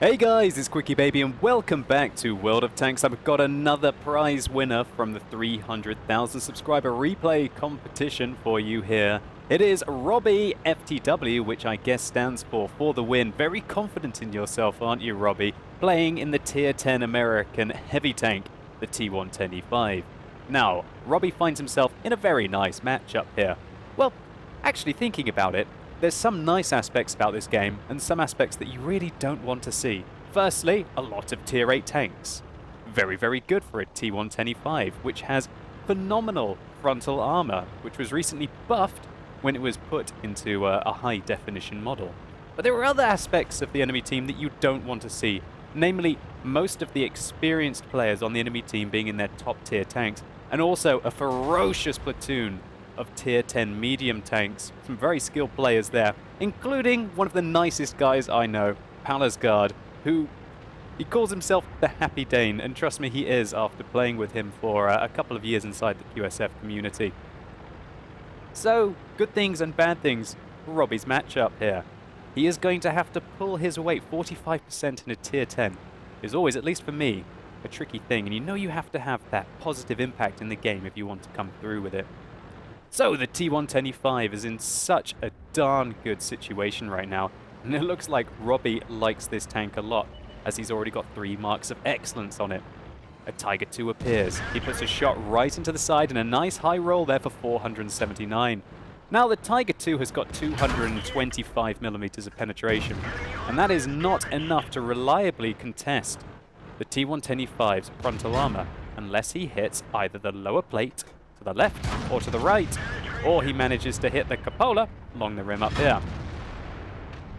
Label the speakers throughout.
Speaker 1: Hey guys, it's QuickyBaby and welcome back to World of Tanks. I've got another prize winner from the 300,000 subscriber replay competition for you here. It is RobyFTW, which I guess stands for the win. Very confident in yourself, aren't you, Robbie? Playing in the Tier 10 American heavy tank, the T10E5. Now, Robbie finds himself in a very nice matchup here. Well, actually thinking about it, there's some nice aspects about this game, and some aspects that you really don't want to see. Firstly, a lot of Tier 8 tanks. Very, very good for a T10E5, which has phenomenal frontal armor, which was recently buffed when it was put into a high-definition model. But there are other aspects of the enemy team that you don't want to see, namely, most of the experienced players on the enemy team being in their top-tier tanks, and also a ferocious platoon of Tier 10 medium tanks. Some very skilled players there, including one of the nicest guys I know, Pallasgard, who he calls himself the Happy Dane, and trust me, he is after playing with him for a couple of years inside the QSF community. So, good things and bad things for Robbie's matchup here. He is going to have to pull his weight. 45% in a Tier 10 is always, at least for me, a tricky thing, and you know you have to have that positive impact in the game if you want to come through with it. So the T10E5 is in such a darn good situation right now, and it looks like Robbie likes this tank a lot, as he's already got 3 marks of excellence on it. A Tiger II appears. He puts a shot right into the side and a nice high roll there for 479. Now the Tiger II has got 225mm of penetration, and that is not enough to reliably contest the T10E5's frontal armor, unless he hits either the lower plate to the left or to the right, or he manages to hit the cupola along the rim up here.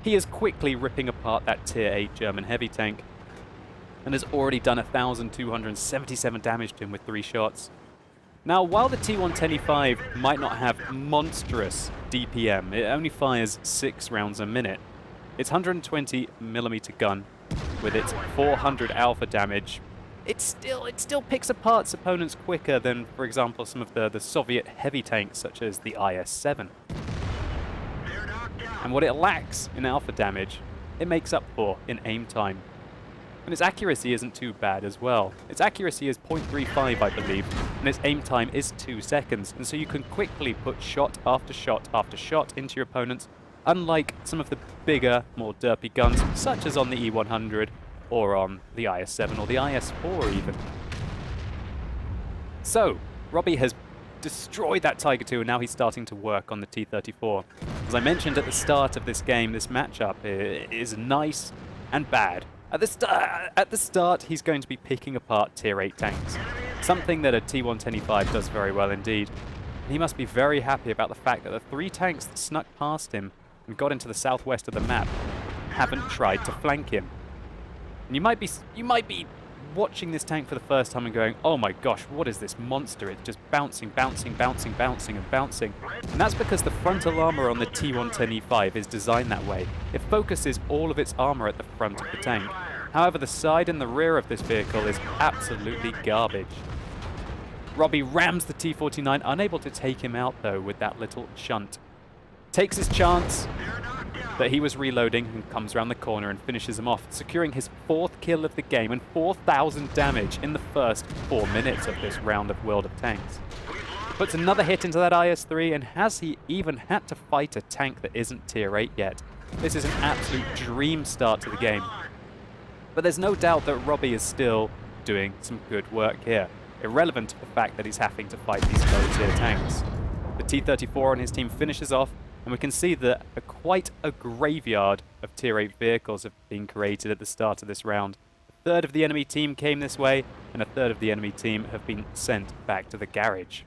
Speaker 1: He is quickly ripping apart that Tier 8 German heavy tank and has already done 1,277 damage to him with 3 shots. Now, while the T10E5 might not have monstrous DPM, it only fires 6 rounds a minute. Its 120mm gun with its 400 alpha damage, it still picks apart opponents quicker than, for example, some of the Soviet heavy tanks such as the IS-7. And what it lacks in alpha damage, it makes up for in aim time. And its accuracy isn't too bad as well. Its accuracy is 0.35, I believe, and its aim time is 2 seconds, and so you can quickly put shot after shot after shot into your opponents, unlike some of the bigger, more derpy guns, such as on the E100, or on the IS-7 or the IS-4 even. So, Robbie has destroyed that Tiger II, and now he's starting to work on the T-34. As I mentioned at the start of this game, this matchup is nice and bad. At the start, he's going to be picking apart Tier 8 tanks, something that a T10E5 does very well indeed. And he must be very happy about the fact that the 3 tanks that snuck past him and got into the southwest of the map haven't tried to flank him. And you might be watching this tank for the first time and going, oh my gosh, what is this monster? It's just bouncing, bouncing, bouncing, bouncing, and bouncing. And that's because the frontal armor on the T10E5 is designed that way. It focuses all of its armor at the front of the tank. However, the side and the rear of this vehicle is absolutely garbage. Robbie rams the T-49, unable to take him out though with that little shunt. Takes his chance, but he was reloading and comes around the corner and finishes him off, securing his 4th kill of the game and 4,000 damage in the first 4 minutes of this round of World of Tanks. Puts another hit into that IS-3, and has he even had to fight a tank that isn't Tier 8 yet? This is an absolute dream start to the game. But there's no doubt that Robbie is still doing some good work here, irrelevant to the fact that he's having to fight these low-tier tanks. The T-34 on his team finishes off, and we can see that quite a graveyard of Tier 8 vehicles have been created at the start of this round. A third of the enemy team came this way, and a third of the enemy team have been sent back to the garage.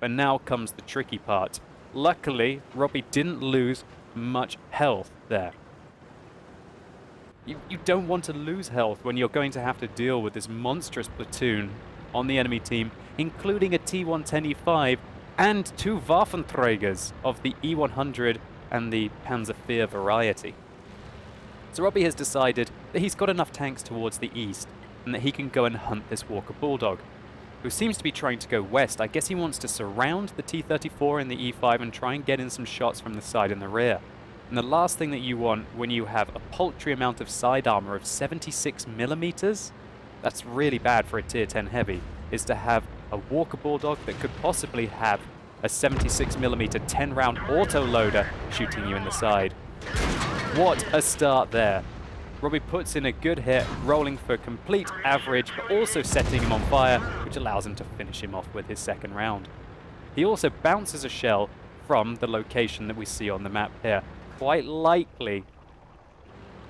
Speaker 1: But now comes the tricky part. Luckily, Robbie didn't lose much health there. You don't want to lose health when you're going to have to deal with this monstrous platoon on the enemy team, including a T10E5 and 2 Waffenträgers of the E100 and the Panzervier variety. So Robbie has decided that he's got enough tanks towards the east and that he can go and hunt this Walker Bulldog, who seems to be trying to go west. I guess he wants to surround the T-34 and the E5 and try and get in some shots from the side and the rear. And the last thing that you want when you have a paltry amount of side armor of 76mm, that's really bad for a tier 10 heavy, is to have a Walker Bulldog that could possibly have a 76mm 10-round autoloader shooting you in the side. What a start there. Robbie puts in a good hit, rolling for complete average, but also setting him on fire, which allows him to finish him off with his second round. He also bounces a shell from the location that we see on the map here. Quite likely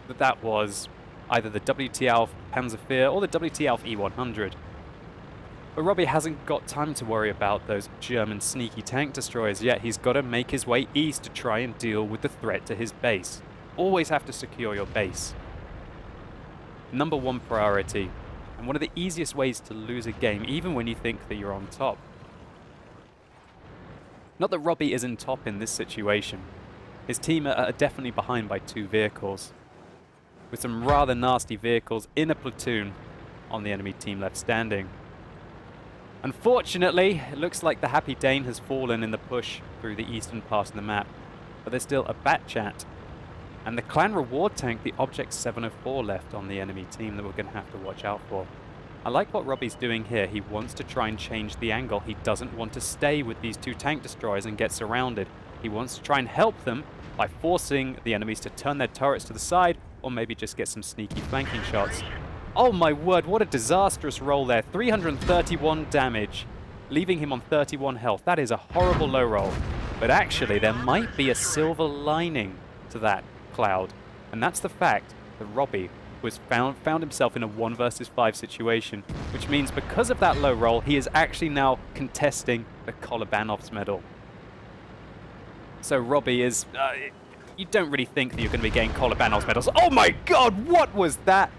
Speaker 1: that that was either the WT Alf Panzerfahr or the WT Alf E100. But Robbie hasn't got time to worry about those German sneaky tank destroyers yet. He's got to make his way east to try and deal with the threat to his base. Always have to secure your base. Number one priority, and one of the easiest ways to lose a game, even when you think that you're on top. Not that Robbie is in top in this situation. His team are definitely behind by 2 vehicles, with some rather nasty vehicles in a platoon on the enemy team left standing. Unfortunately, it looks like the Happy Dane has fallen in the push through the eastern part of the map, but there's still a Batchat and the clan reward tank, the Object 704, left on the enemy team that we're going to have to watch out for. I like what Robbie's doing here. He wants to try and change the angle. He doesn't want to stay with these 2 tank destroyers and get surrounded. He wants to try and help them by forcing the enemies to turn their turrets to the side, or maybe just get some sneaky flanking shots. Oh my word, what a disastrous roll there. 331 damage, leaving him on 31 health. That is a horrible low roll. But actually, there might be a silver lining to that cloud, and that's the fact that Robbie was found himself in a 1 versus 5 situation, which means because of that low roll, he is actually now contesting the Kolobanov's medal. So Robbie is, you don't really think that you're going to be getting Kolobanov's medals. Oh my god, what was that?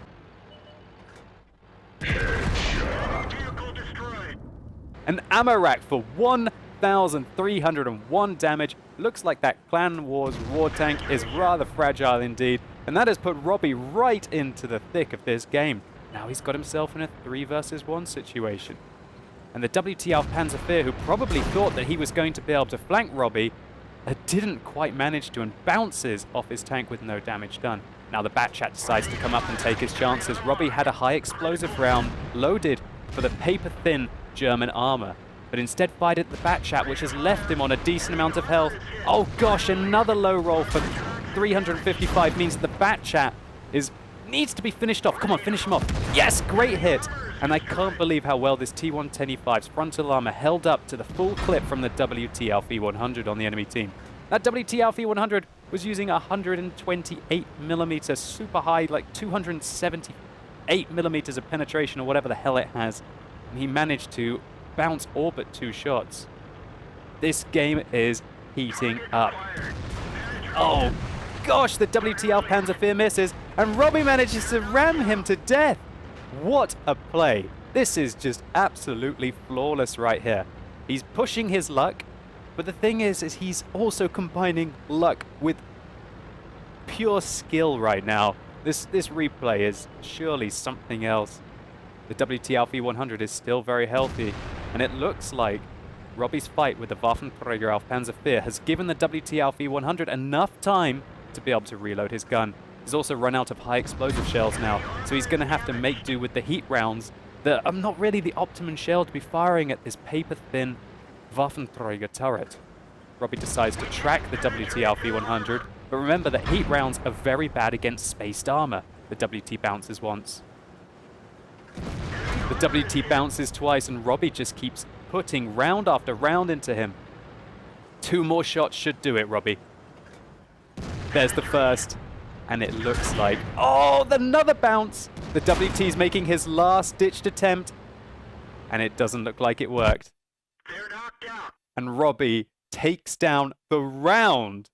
Speaker 1: An ammo rack for 1,301 damage. Looks like that Clan Wars war tank is rather fragile indeed, and that has put Robbie right into the thick of this game. Now he's got himself in a 3 versus 1 situation. And the WT Alf Panzerfahr, who probably thought that he was going to be able to flank Robbie, didn't quite manage to, and bounces off his tank with no damage done. Now the Batchat decides to come up and take his chances. Robbie had a high explosive round loaded for the paper-thin German armor, but instead fired at the Batchat, which has left him on a decent amount of health. Oh gosh, another low roll for 355 means the Batchat needs to be finished off. Come on, finish him off. Yes, great hit. And I can't believe how well this T110E5's frontal armor held up to the full clip from the WT Alf E100 on the enemy team. That WT Alf E100 was using 128mm super high, like 278mm of penetration or whatever the hell it has. And he managed to bounce all but 2 shots. This game is heating up. Oh gosh, the WT Alf Panzerfahr misses, and Robbie manages to ram him to death. What a play. This is just absolutely flawless right here. He's pushing his luck, but the thing is he's also combining luck with pure skill right now. This replay is surely something else. The WT Alf E100 is still very healthy, and it looks like Robbie's fight with the Waffenträger Alf Panzerfahr has given the WT Alf E100 enough time to be able to reload his gun. He's also run out of high explosive shells now, so he's going to have to make do with the heat rounds that are not really the optimum shell to be firing at this paper-thin Waffenträger turret. Robbie decides to track the WT Alf E100, but remember that heat rounds are very bad against spaced armor. The WT bounces once. The WT bounces twice, and Robbie just keeps putting round after round into him. 2 more shots should do it, Robbie. There's the first, and it looks like, oh, another bounce. The WT's making his last-ditched attempt, and it doesn't look like it worked.
Speaker 2: They're knocked out.
Speaker 1: And Robbie takes down the round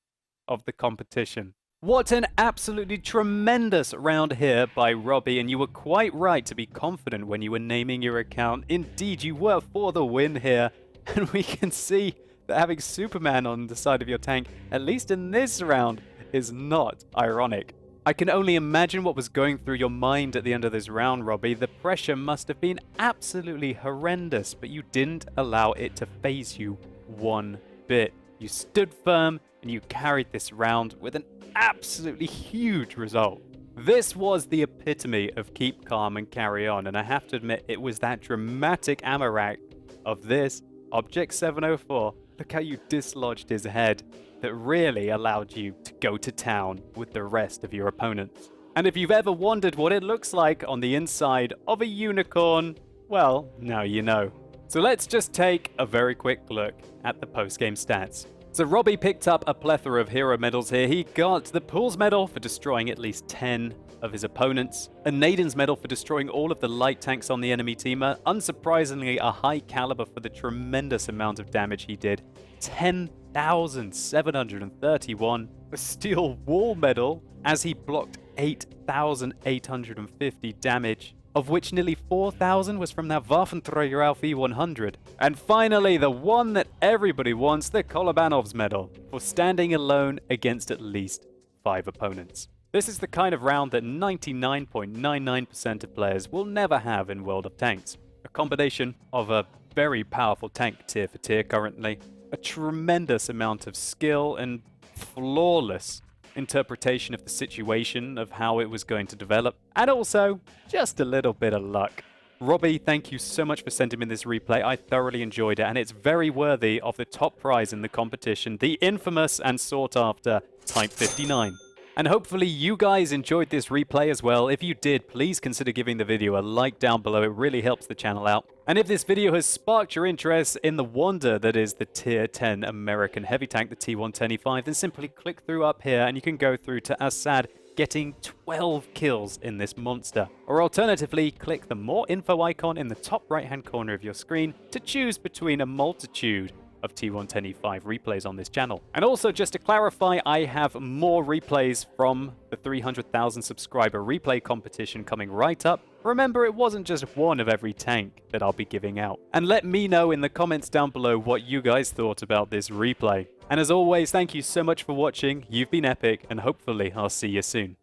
Speaker 1: of the competition. What an absolutely tremendous round here by Robbie, and you were quite right to be confident when you were naming your account. Indeed, you were for the win here, and we can see that having Superman on the side of your tank, at least in this round, is not ironic. I can only imagine what was going through your mind at the end of this round, Robbie. The pressure must have been absolutely horrendous, but you didn't allow it to faze you one bit. you stood firm, and you carried this round with an absolutely huge result. This was the epitome of keep calm and carry on, and I have to admit it was that dramatic ammo rack of this Object 704, look how you dislodged his head, that really allowed you to go to town with the rest of your opponents. And if you've ever wondered what it looks like on the inside of a unicorn, well, now you know. So let's just take a very quick look at the post-game stats. So Robbie picked up a plethora of hero medals here. He got the Pools medal for destroying at least 10 of his opponents, a Naden's medal for destroying all of the light tanks on the enemy team, unsurprisingly a high caliber for the tremendous amount of damage he did, 10,731, a steel wall medal as he blocked 8,850 damage, of which nearly 4,000 was from that Waffenträger auf E100. And finally, the one that everybody wants, the Kolobanov's medal, for standing alone against at least 5 opponents. This is the kind of round that 99.99% of players will never have in World of Tanks. A combination of a very powerful tank tier for tier currently, a tremendous amount of skill and flawless interpretation of the situation, of how it was going to develop, and also just a little bit of luck. Robbie, thank you so much for sending me this replay. I thoroughly enjoyed it, and it's very worthy of the top prize in the competition, the infamous and sought after Type 59. And hopefully you guys enjoyed this replay as well. If you did, please consider giving the video a like down below. It really helps the channel out. And if this video has sparked your interest in the wonder that is the Tier 10 American heavy tank, the T10E5, then simply click through up here and you can go through to Assad getting 12 kills in this monster. Or alternatively, click the more info icon in the top right hand corner of your screen to choose between a multitude of T10E5 replays on this channel. And also, just to clarify, I have more replays from the 300,000 subscriber replay competition coming right up. Remember, it wasn't just one of every tank that I'll be giving out. And let me know in the comments down below what you guys thought about this replay. And as always, thank you so much for watching. You've been epic, and hopefully I'll see you soon.